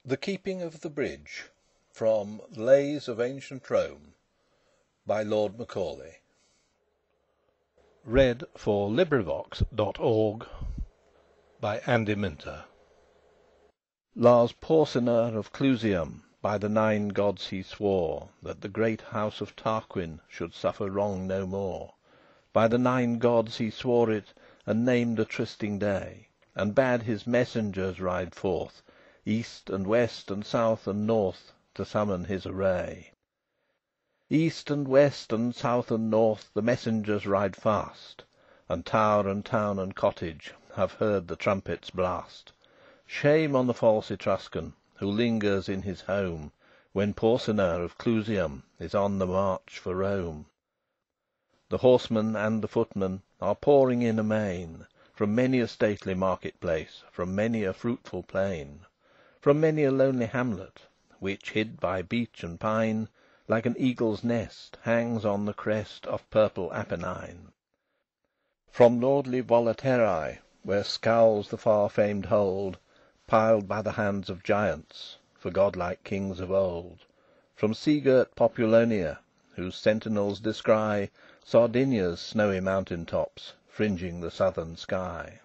The Keeping of the Bridge. From Lays of Ancient Rome, by Lord Macaulay. Lars Porsena of Clusium, by the 9 gods he swore that the great house of Tarquin should suffer wrong no more. By the 9 gods he swore it, and named a trysting day, and bade his messengers ride forth, east and west and south and north, to summon his array. East and west and south and north the messengers ride fast, and tower and town and cottage have heard the trumpet's blast. Shame on the false Etruscan, who lingers in his home, when Porsena of Clusium is on the march for Rome. The horsemen and the footmen are pouring in amain, from many a stately market place, from many a fruitful plain, from many a lonely hamlet, which, hid by beech and pine, like an eagle's nest, hangs on the crest of purple Apennine. From lordly Volaterrae, where scowls the far-famed hold, piled by the hands of giants, for godlike kings of old. From sea-girt Populonia, whose sentinels descry Sardinia's snowy mountain tops, fringing the southern sky.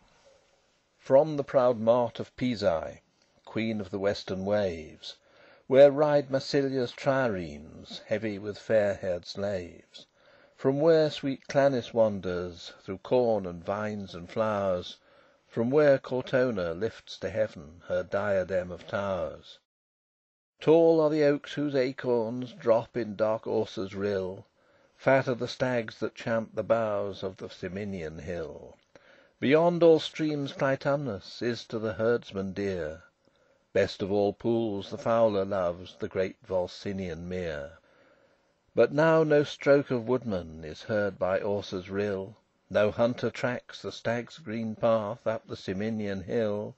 From the proud mart of Pisae, queen of the western waves, where ride Massilia's triremes, heavy with fair-haired slaves. From where sweet Clanis wanders, through corn and vines and flowers, from where Cortona lifts to heaven her diadem of towers. Tall are the oaks whose acorns drop in dark Auser's rill, fat are the stags that champ the boughs of the Ciminian hill. Beyond all streams Clitumnus is to the herdsman dear. Best of all pools the fowler loves the great Volsinian mere. But now no stroke of woodman is heard by Auser's rill, no hunter tracks the stag's green path up the Ciminian hill.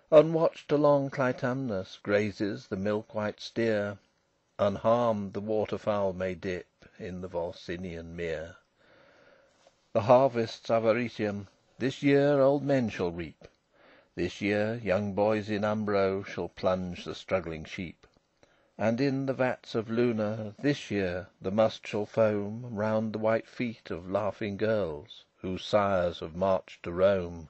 Unwatched along Clitumnus grazes the milk-white steer, unharmed the waterfowl may dip in the Volsinian mere. The harvests of Arretium this year old men shall reap. This year young boys in Umbro shall plunge the struggling sheep. And in the vats of Luna this year the must shall foam round the white feet of laughing girls, whose sires have marched to Rome.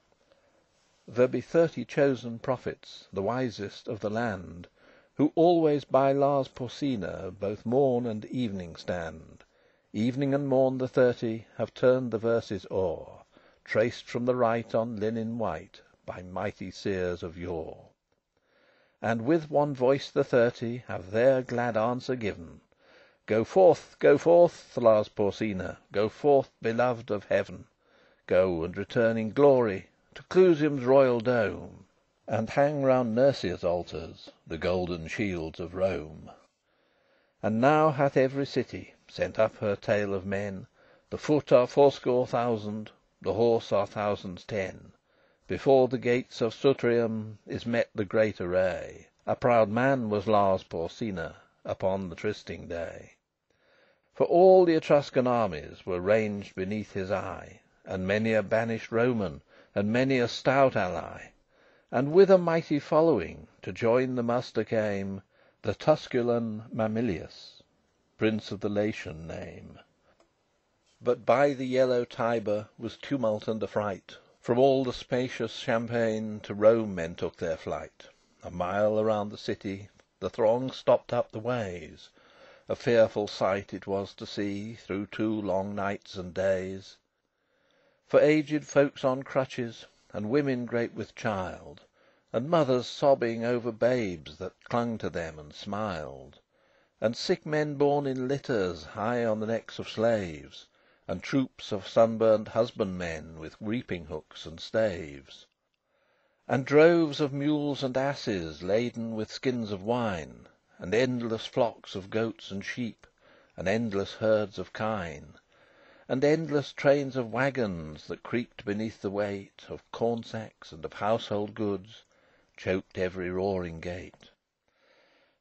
There be 30 chosen prophets, the wisest of the land, who always by Lars Porsena both morn and evening stand. Evening and morn the 30 have turned the verses o'er, traced from the right on linen white by mighty seers of yore. And with one voice the 30 have their glad answer given: go forth, Lars Porsena, go forth, beloved of heaven. Go and return in glory to Clusium's royal dome, and hang round Nursia's altars the golden shields of Rome. And now hath every city sent up her tale of men. The foot are 80,000, the horse are thousands 10. Before the gates of Sutrium is met the great array. A proud man was Lars Porsena upon the trysting day. For all the Etruscan armies were ranged beneath his eye, and many a banished Roman, and many a stout ally. And with a mighty following to join the muster came the Tusculan Mamilius, prince of the Latian name. But by the yellow Tiber was tumult and affright. From all the spacious champaign to Rome men took their flight. A mile around the city the throng stopped up the ways. A fearful sight it was to see through 2 long nights and days. For aged folks on crutches, and women great with child, and mothers sobbing over babes that clung to them and smiled, and sick men borne in litters high on the necks of slaves, and troops of sunburnt husbandmen with reaping hooks and staves, and droves of mules and asses laden with skins of wine, and endless flocks of goats and sheep, and endless herds of kine, and endless trains of wagons that creaked beneath the weight of corn sacks and of household goods, choked every roaring gate.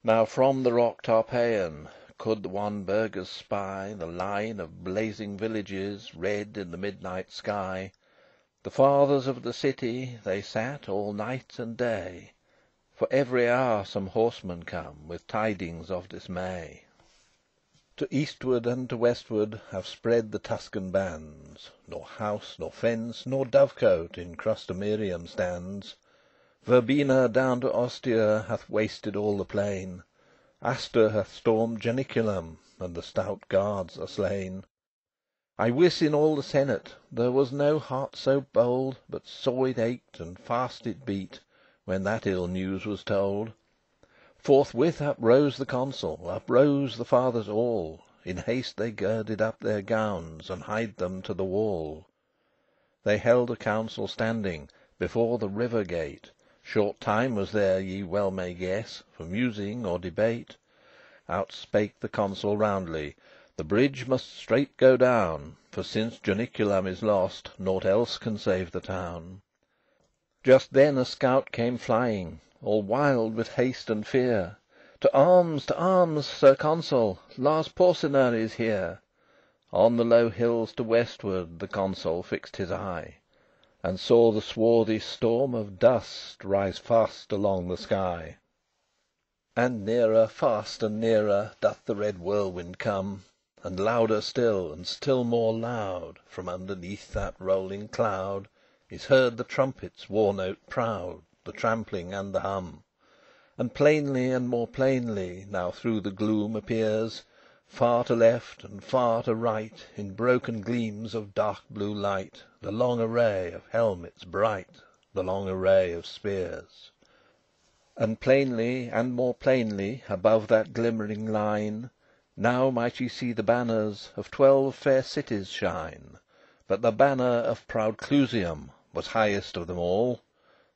Now from the rock Tarpeian could one burgher spy the line of blazing villages red in the midnight sky. The fathers of the city they sat all night and day, For every hour some horsemen come With tidings of dismay. To eastward and to westward Have spread the Tuscan bands; Nor house, nor fence, nor dovecote In Crustumerium stands. Verbenna down to Ostia Hath wasted all the plain; Astur hath stormed Janiculum, And the stout guards are slain. I wis in all the senate There was no heart so bold, But sore it ached and fast it beat, When that ill news was told. Forthwith uprose the consul, Uprose the fathers all; In haste they girded up their gowns, And hied them to the wall. They held a council standing Before the river gate; Short time was there, ye well may guess, For musing or debate. Out spake the consul roundly: "The bridge must straight go down; For since Janiculum is lost, Nought else can save the town." Just then a scout came flying, All wild with haste and fear: to arms, Sir Consul! Lars Porsena is here." On the low hills to westward The consul fixed his eye, And saw the swarthy storm of dust Rise fast along the sky. And nearer, fast and nearer, Doth the red whirlwind come; And louder still, and still more loud, From underneath that rolling cloud, Is heard the trumpet's war note proud, The trampling and the hum. And plainly and more plainly Now through the gloom appears, Far to left and far to right, In broken gleams of dark blue light, The long array of helmets bright, The long array of spears. And plainly and more plainly Above that glimmering line, Now might ye see the banners Of 12 fair cities shine. But the banner of proud Clusium Was highest of them all,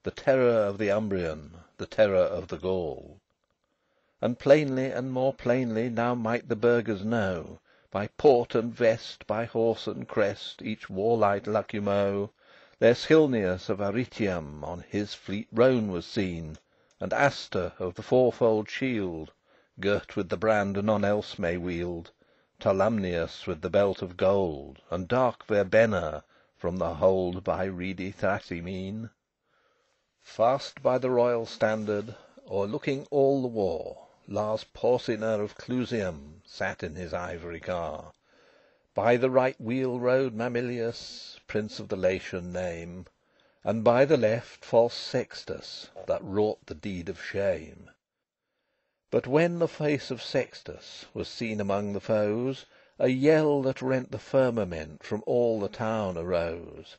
The terror of the Umbrian, The terror of the Gaul. And plainly and more plainly Now might the burghers know, By port and vest, by horse and crest, Each warlike Lucumo. There Schilnius of Arretium On his fleet roan was seen, And Astur of the fourfold shield, Girt with the brand none else may wield, Tolumnius with the belt of gold, And dark Verbenna from the hold By reedy Thrasymene. Fast by the royal standard, O'erlooking all the war, Lars Porsena of Clusium Sat in his ivory car. By the right wheel rode Mamilius, Prince of the Latian name, And by the left false Sextus, That wrought the deed of shame. But when the face of Sextus Was seen among the foes, A yell that rent the firmament From all the town arose.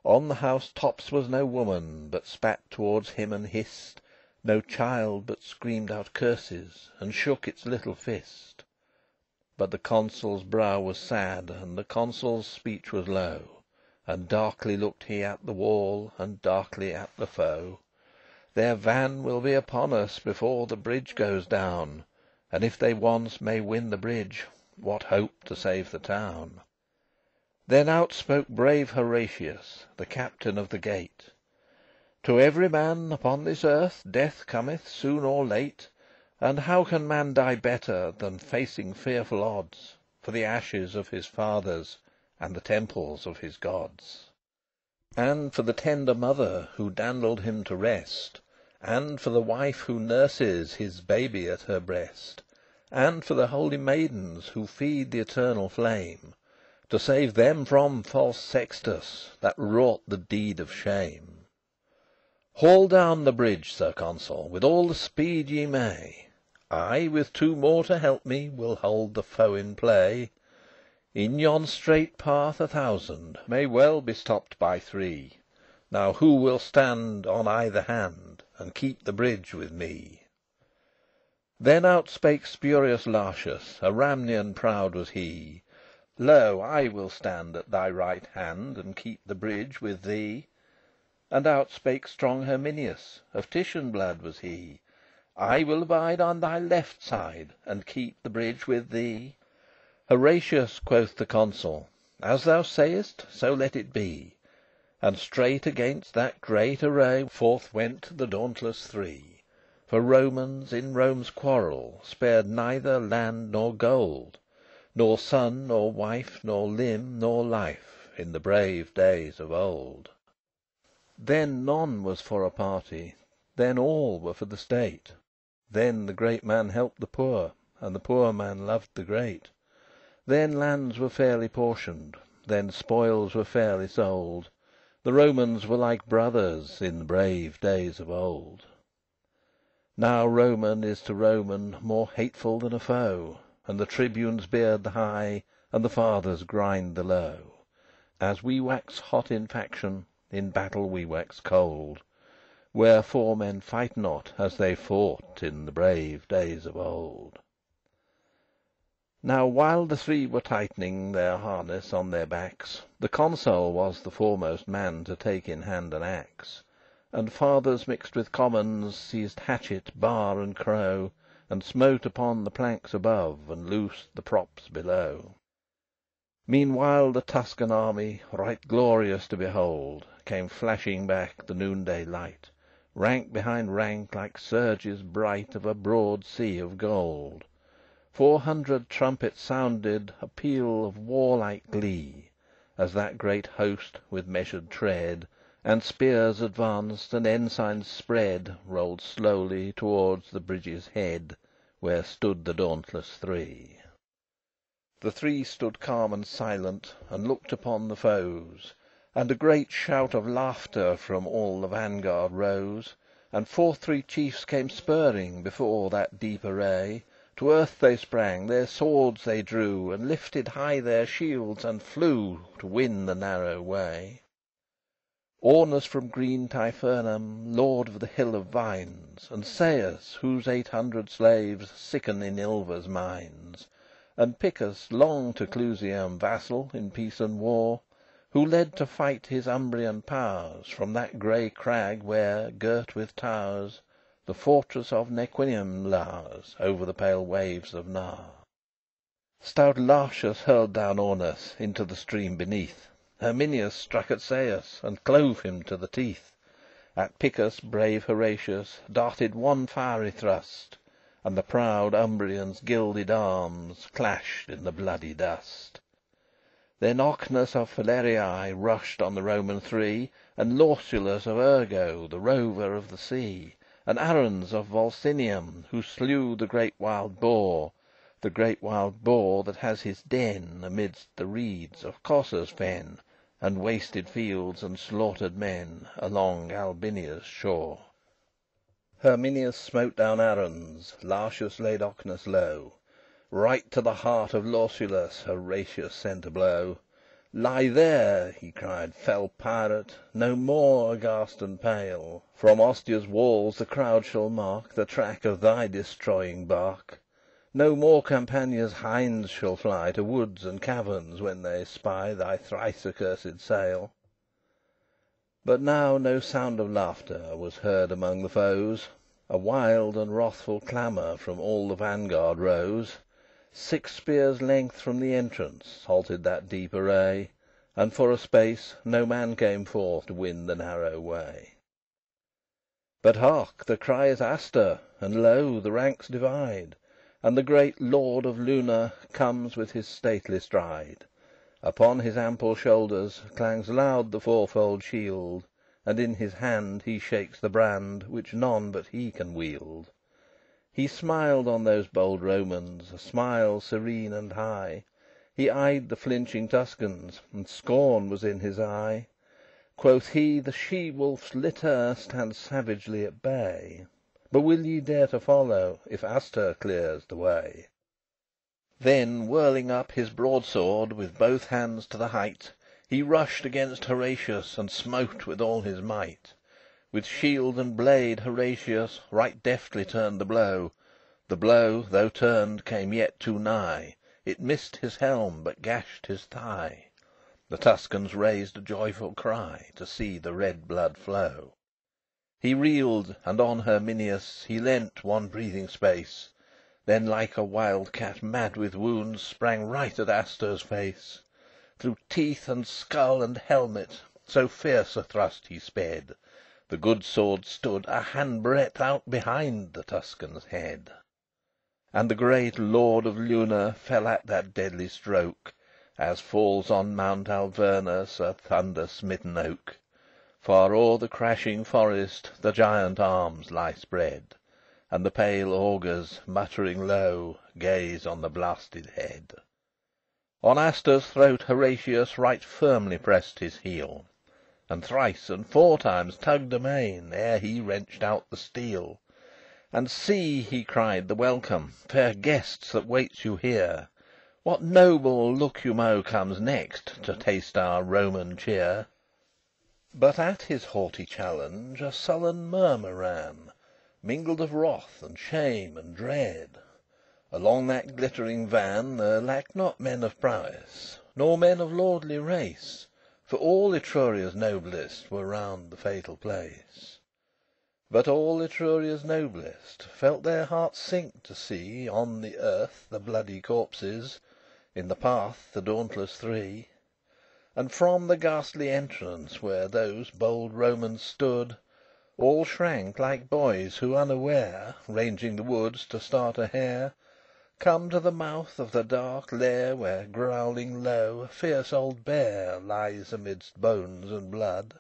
On the house tops was no woman But spat towards him and hissed; No child but screamed out curses, And shook its little fist. But the consul's brow was sad, And the consul's speech was low, And darkly looked he at the wall, And darkly at the foe. "Their van will be upon us Before the bridge goes down; And if they once may win the bridge, What hope to save the town?" Then out spoke brave Horatius, The captain of the gate: "To every man upon this earth Death cometh soon or late; And how can man die better Than facing fearful odds, For the ashes of his fathers, And the temples of his gods? And for the tender mother Who dandled him to rest, And for the wife who nurses His baby at her breast, And for the holy maidens Who feed the eternal flame, To save them from false Sextus, That wrought the deed of shame. Haul down the bridge, Sir Consul, With all the speed ye may; I, with 2 more to help me, Will hold the foe in play. In yon strait path 1,000 May well be stopped by 3. Now who will stand on either hand, And keep the bridge with me?" Then out spake Spurius Lartius, A Ramnian proud was he: "Lo, I will stand at thy right hand, And keep the bridge with thee." And out spake strong Herminius, Of Titian blood was he: "I will abide on thy left side, And keep the bridge with thee." "Horatius," quoth the consul, "As thou sayest, so let it be." And straight against that great array Forth went the dauntless 3. For Romans in Rome's quarrel Spared neither land nor gold, Nor son, nor wife, nor limb, nor life, In the brave days of old. Then none was for a party, then all were for the state. Then the great man helped the poor, and the poor man loved the great. Then lands were fairly portioned, then spoils were fairly sold. The Romans were like brothers in the brave days of old. Now Roman is to Roman more hateful than a foe, and the tribunes beard the high, and the fathers grind the low. As we wax hot in faction, in battle we wax cold. Wherefore men fight not as they fought in the brave days of old. Now while the three were tightening their harness on their backs, the consul was the foremost man to take in hand an axe. And fathers mixed with commons seized hatchet, bar, and crow, and smote upon the planks above, and loosed the props below. Meanwhile the Tuscan army, right glorious to behold, came flashing back the noonday light, rank behind rank, like surges bright of a broad sea of gold. 400 trumpets sounded a peal of warlike glee, as that great host, with measured tread, and spears advanced, and ensigns spread, rolled slowly towards the bridge's head, where stood the dauntless three. The three stood calm and silent, and looked upon the foes, and a great shout of laughter from all the vanguard rose, and forth three chiefs came spurring before that deep array. To earth they sprang, their swords they drew, and lifted high their shields, and flew to win the narrow way. Aunus from green Tifernum, lord of the hill of vines, and Seius, whose 800 slaves sicken in Ilva's mines, and Picus, long to Clusium vassal in peace and war, who led to fight his Umbrian powers from that grey crag where, girt with towers, the fortress of Nequinium lowers over the pale waves of Nar. Stout Lartius hurled down Aunus into the stream beneath. Herminius struck at Seius, and clove him to the teeth. At Picus brave Horatius darted one fiery thrust, and the proud Umbrian's gilded arms clashed in the bloody dust. Then Ocnus of Falerii rushed on the Roman three, and Lausulus of Urgo, the rover of the sea, and Arruns of Volsinium, who slew the great wild boar that has his den amidst the reeds of Cossa's fen, and wasted fields and slaughtered men along Albinia's shore. Herminius smote down Arruns, Lartius laid Ocnus low. Right to the heart of Lausulus Horatius sent a blow. "Lie there," he cried, "fell pirate, no more aghast and pale! From Ostia's walls the crowd shall mark the track of thy destroying bark. No more Campania's hinds shall fly to woods and caverns when they spy thy thrice accursed sail." But now no sound of laughter was heard among the foes. A wild and wrathful clamour from all the vanguard rose. 6 spears' length from the entrance halted that deep array, and for a space no man came forth to win the narrow way. But hark! the cry is Astur, and lo! the ranks divide, and the great Lord of Luna comes with his stately stride. Upon his ample shoulders clangs loud the fourfold shield, and in his hand he shakes the brand which none but he can wield. He smiled on those bold Romans, a smile serene and high. He eyed the flinching Tuscans, and scorn was in his eye. Quoth he, "The she wolf's litter stands savagely at bay, but will ye dare to follow, if Astur clears the way?" Then, whirling up his broadsword with both hands to the height, he rushed against Horatius, and smote with all his might. With shield and blade Horatius right deftly turned the blow. The blow, though turned, came yet too nigh. It missed his helm, but gashed his thigh. The Tuscans raised a joyful cry to see the red blood flow. He reeled, and on Herminius he leant one breathing space, then like a wild cat mad with wounds sprang right at Astur's face. Through teeth and skull and helmet so fierce a thrust he sped, the good sword stood a handbreadth out behind the Tuscan's head. And the great Lord of Luna fell at that deadly stroke, as falls on Mount Alvernus a thunder smitten oak. Far o'er the crashing forest the giant arms lie spread, And the pale augurs, muttering low, gaze on the blasted head. On Astur's throat Horatius right firmly pressed his heel, And thrice and four times tugged amain, ere he wrenched out the steel. "And see," he cried, "the welcome, fair guests, that waits you here! What noble Lucumo comes next to taste our Roman cheer?" But at his haughty challenge a sullen murmur ran, Mingled of wrath, and shame, and dread. Along that glittering van there lacked not men of prowess, Nor men of lordly race, For all Etruria's noblest were round the fatal place. But all Etruria's noblest felt their hearts sink to see On the earth the bloody corpses, in the path the dauntless three. And from the ghastly entrance where those bold Romans stood, All shrank like boys who unaware, Ranging the woods to start a hare, Come to the mouth of the dark lair Where, growling low, a fierce old bear Lies amidst bones and blood.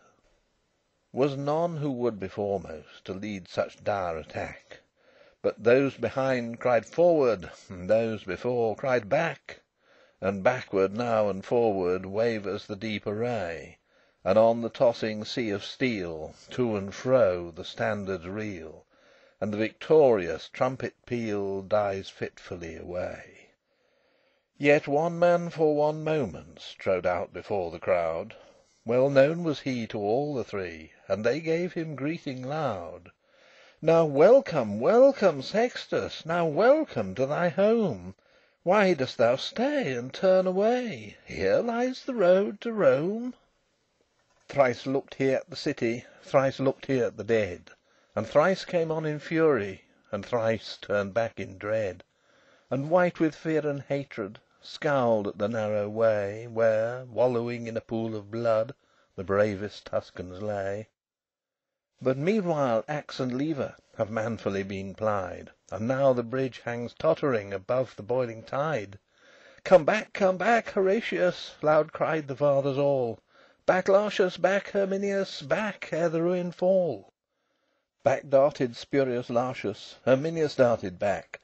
Was none who would be foremost To lead such dire attack, But those behind cried "Forward!" And those before cried "Back!" And backward now and forward Wavers the deep array, And on the tossing sea of steel To and fro the standards reel, And the victorious trumpet peal Dies fitfully away. Yet one man for one moment Strode out before the crowd; Well known was he to all the three, And they gave him greeting loud. "Now welcome, welcome, Sextus! Now welcome to thy home! Why dost thou stay and turn away? Here lies the road to Rome." Thrice looked he at the city, Thrice looked he at the dead, And thrice came on in fury, And thrice turned back in dread, And white with fear and hatred Scowled at the narrow way Where, wallowing in a pool of blood, The bravest Tuscans lay. But meanwhile axe and lever Have manfully been plied, And now the bridge hangs tottering Above the boiling tide. Come back, Horatius!" loud cried the fathers all. "Back, Lartius! Back, Herminius! Back, ere the ruin fall!" Back darted Spurius Lartius, Herminius darted back,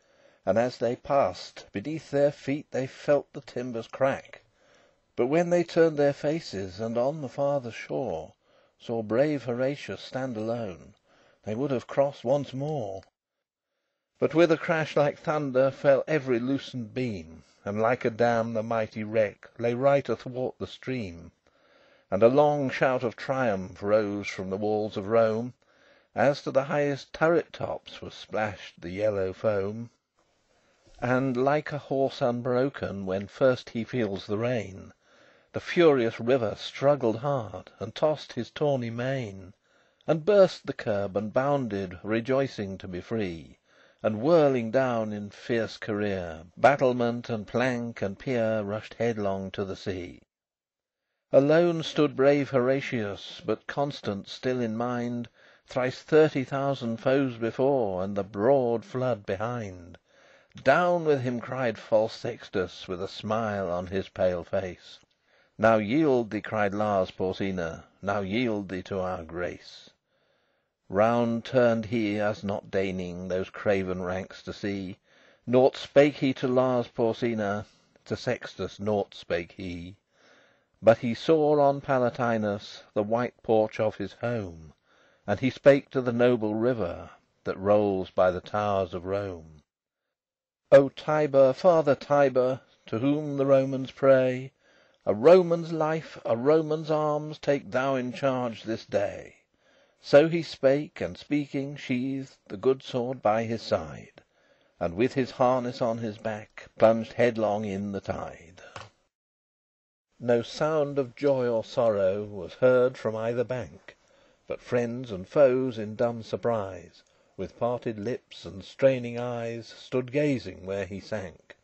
And as they passed, beneath their feet They felt the timbers crack. But when they turned their faces, And on the farther shore Saw brave Horatius stand alone, They would have crossed once more. But with a crash like thunder Fell every loosened beam, And like a dam the mighty wreck Lay right athwart the stream. And a long shout of triumph Rose from the walls of Rome, As to the highest turret tops Was splashed the yellow foam. And, like a horse unbroken When first he feels the rein, The furious river struggled hard, And tossed his tawny mane, And burst the curb, and bounded, Rejoicing to be free, And whirling down in fierce career, Battlement and plank and pier Rushed headlong to the sea. Alone stood brave Horatius, But constant still in mind, Thrice 30,000 foes before, And the broad flood behind. "Down with him!" cried false Sextus, With a smile on his pale face. "Now yield thee," cried Lars Porsena, "Now yield thee to our grace." Round turned he, as not deigning Those craven ranks to see. Nought spake he to Lars Porsena, To Sextus nought spake he. But he saw on Palatinus The white porch of his home, And he spake to the noble river That rolls by the towers of Rome. "O Tiber, father Tiber, To whom the Romans pray, A Roman's life, a Roman's arms Take thou in charge this day." So he spake, and speaking, sheathed The good sword by his side, And with his harness on his back Plunged headlong in the tide. No sound of joy or sorrow Was heard from either bank, But friends and foes in dumb surprise, With parted lips and straining eyes, Stood gazing where he sank.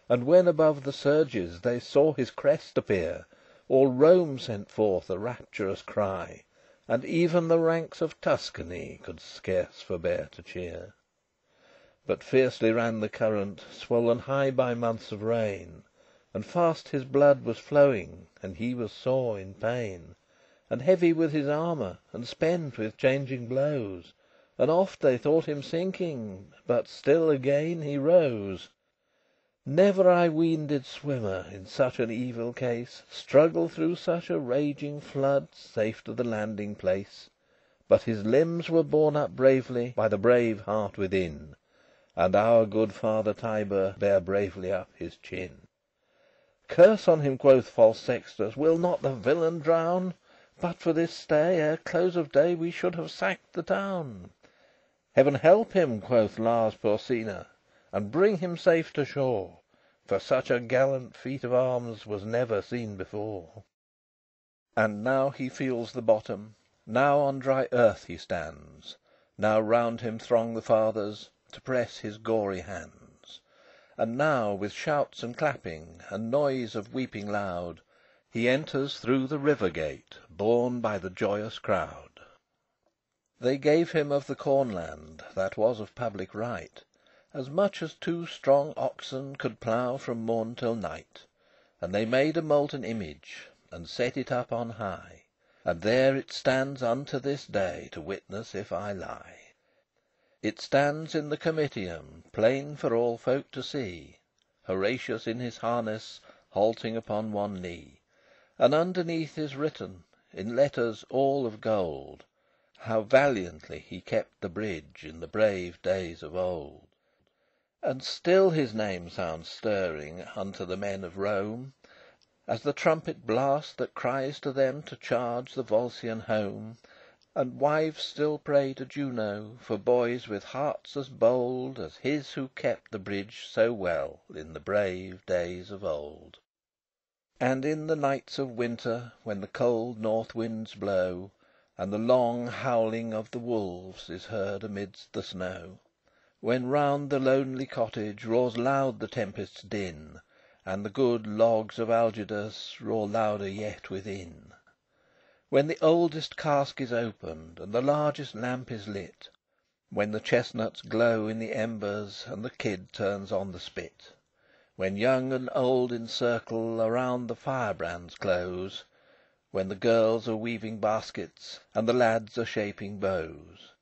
And when above the surges They saw his crest appear, All Rome sent forth a rapturous cry, And even the ranks of Tuscany Could scarce forbear to cheer. But fiercely ran the current, Swollen high by months of rain, And fast his blood was flowing, And he was sore in pain. And heavy with his armour, and spent with changing blows; And oft they thought him sinking, but still again he rose. Never I ween did swimmer, in such an evil case, Struggle through such a raging flood safe to the landing place. But his limbs were borne up bravely by the brave heart within, And our good Father Tiber bare bravely up his chin. "Curse on him," quoth false Sextus, "will not the villain drown? But for this stay, ere close of day we should have sacked the town." "Heaven help him," quoth Lars Porsena, "and bring him safe to shore, For such a gallant feat of arms was never seen before." And now he feels the bottom, now on dry earth he stands, Now round him throng the Fathers, to press his gory hands; And now, with shouts and clapping, and noise of weeping loud, He enters through the river gate, borne by the joyous crowd. They gave him of the cornland, that was of public right, As much as two strong oxen could plough from morn till night; And they made a molten image, and set it up on high, And there it stands unto this day, to witness if I lie. It stands in the Comitium, plain for all folk to see, Horatius in his harness, halting upon one knee; And underneath is written, in letters all of gold, How valiantly he kept the bridge in the brave days of old. And still his name sounds stirring unto the men of Rome, As the trumpet blast that cries to them to charge the Volscian home; And wives still pray to Juno for boys with hearts as bold As his who kept the bridge so well in the brave days of old. And in the nights of winter, when the cold north winds blow, And the long howling of the wolves is heard amidst the snow; When round the lonely cottage roars loud the tempest's din, And the good logs of Algidus roar louder yet within; When the oldest cask is opened, and the largest lamp is lit; When the chestnuts glow in the embers, and the kid turns on the spit; When young and old in circle around the firebrands close; When the girls are weaving baskets, and the lads are shaping bows;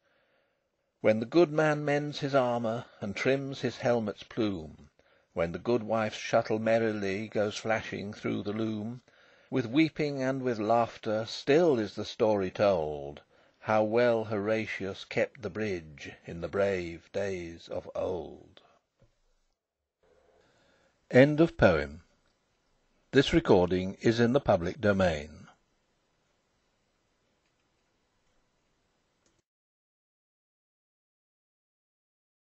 When the good man mends his armour, and trims his helmet's plume; When the goodwife's shuttle merrily goes flashing through the loom; With weeping and with laughter still is the story told, How well Horatius kept the bridge in the brave days of old. End of Project Gutenberg's This recording is in the public domain.